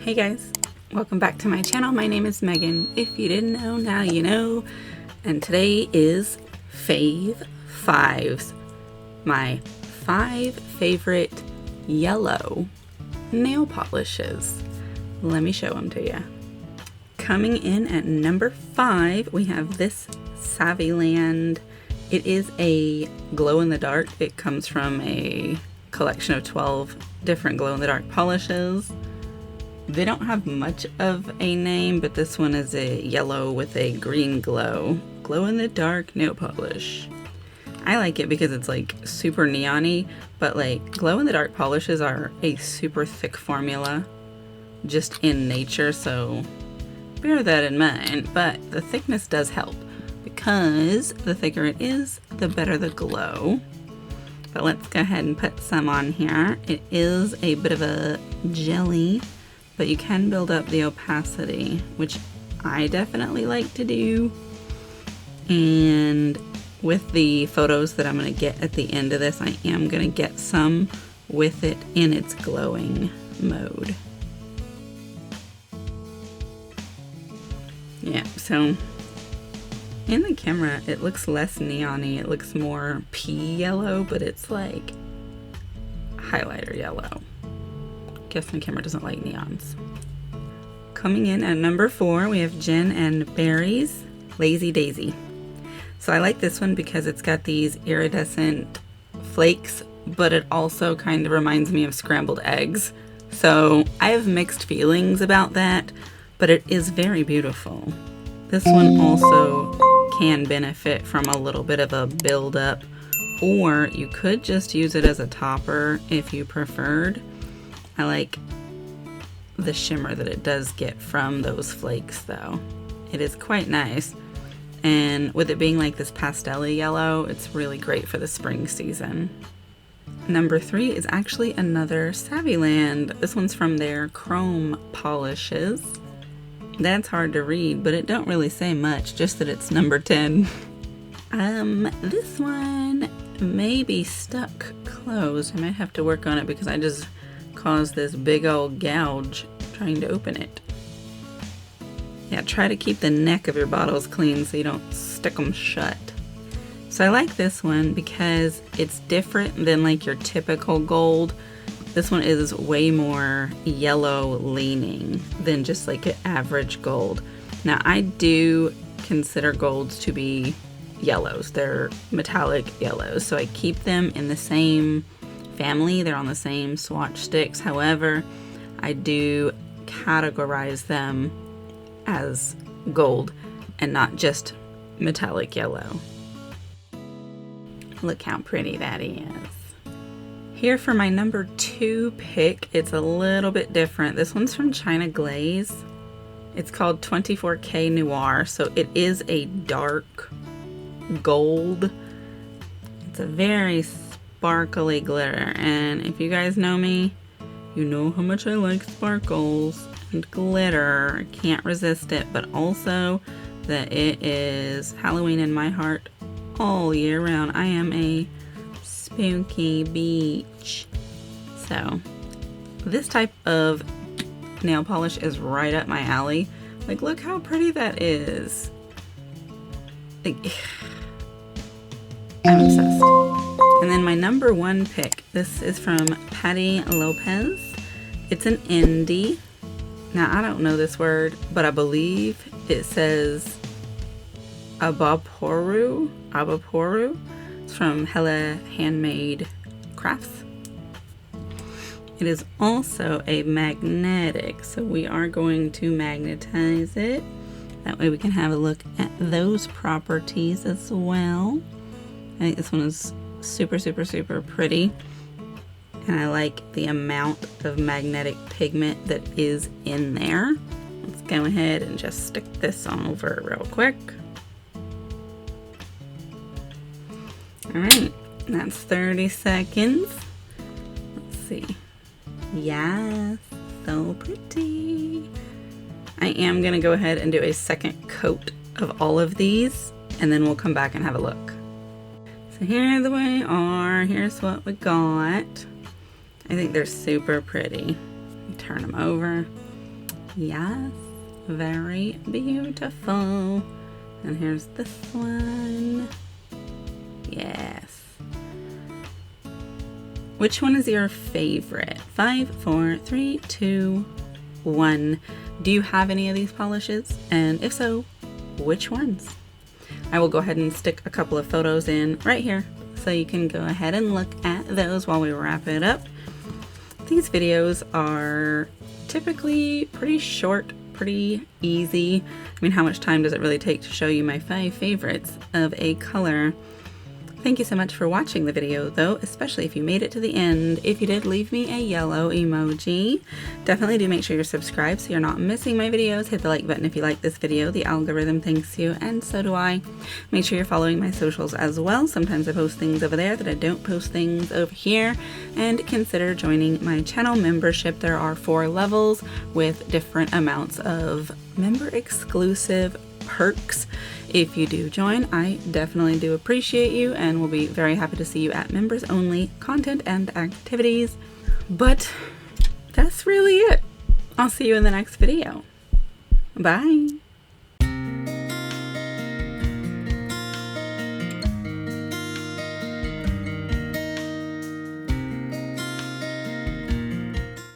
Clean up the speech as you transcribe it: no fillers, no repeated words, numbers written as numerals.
Hey guys, welcome back to my channel. My name is Megan. If you didn't know, now you know. And today is Fave Fives, my 5 favorite yellow nail polishes. Let me show them to you. Coming in at number 5, we have this Saviland. It is a glow-in-the-dark. It comes from a collection of 12 different glow-in-the-dark polishes. They don't have much of a name, but this one is a yellow with a green glow. Glow-in-the-dark nail polish. I like it because it's like super neon-y, but like glow-in-the-dark polishes are a super thick formula just in nature, so bear that in mind. But the thickness does help because the thicker it is, the better the glow. But let's go ahead and put some on here. It is a bit of a jelly, but you can build up the opacity, which I definitely like to do. And with the photos that I'm going to get at the end of this, I am going to get some with it in its glowing mode. Yeah, so in the camera it looks less neon-y, it looks more pea yellow, but it's like highlighter yellow. Guess my camera doesn't like neons. Coming in at number 4, we have Jen and Barry's Lazy Daisy. So I like this one because it's got these iridescent flakes, but it also kind of reminds me of scrambled eggs. So I have mixed feelings about that, but it is very beautiful. This one also can benefit from a little bit of a build-up, or you could just use it as a topper if you preferred. I like the shimmer that it does get from those flakes though. It is quite nice. And with it being like this pastel-y yellow, it's really great for the spring season. Number 3 is actually another Saviland. This one's from their chrome polishes. That's hard to read, but it don't really say much, just that it's number 10. This one may be stuck closed. I might have to work on it because I just caused this big old gouge trying to open it. Yeah, try to keep the neck of your bottles clean so you don't stick them shut. So I like this one because it's different than like your typical gold. This one is way more yellow leaning than just like an average gold. Now I do consider golds to be yellows. They're metallic yellows, so I keep them in the same family. They're on the same swatch sticks. However, I do categorize them as gold and not just metallic yellow. Look how pretty that is. Here for my number 2 pick, it's a little bit different. This one's from China Glaze. It's called 24K Noir, so it is a dark gold. It's a very sparkly glitter, and if you guys know me, you know how much I like sparkles and glitter. I can't resist it, but also that it is Halloween in my heart all year round. I am a spooky beach. So this type of nail polish is right up my alley. Like, look how pretty that is. Like, I'm obsessed. And then my number 1 pick, this is from Patty Lopes. It's an indie. Now I don't know this word, but I believe it says Abaporu. It's from Hella Handmade Crafts. It is also a magnetic, so we are going to magnetize it. That way we can have a look at those properties as well. I think this one is super, super, super pretty. And I like the amount of magnetic pigment that is in there. Let's go ahead and just stick this on over real quick. Alright, that's 30 seconds. Let's see. Yes, so pretty. I am going to go ahead and do a second coat of all of these, and then we'll come back and have a look. So here they are. Here's what we got. I think they're super pretty. Turn them over. Yes, very beautiful. And here's this one. Yes. Which one is your favorite? 5, 4, 3, 2, 1. Do you have any of these polishes? And if so, which ones? I will go ahead and stick a couple of photos in right here so you can go ahead and look at those while we wrap it up. These videos are typically pretty short, pretty easy. I mean, how much time does it really take to show you my 5 favorites of a color? Thank you so much for watching the video though, especially if you made it to the end. If you did, leave me a yellow emoji. Definitely do make sure you're subscribed so you're not missing my videos. Hit the like button if you like this video. The algorithm thanks you, and so do I. Make sure you're following my socials as well. Sometimes I post things over there that I don't post things over here. And consider joining my channel membership. There are 4 levels with different amounts of member exclusive perks. If you do join, I definitely do appreciate you and will be very happy to see you at members only content and activities. But that's really it. I'll see you in the next video. Bye.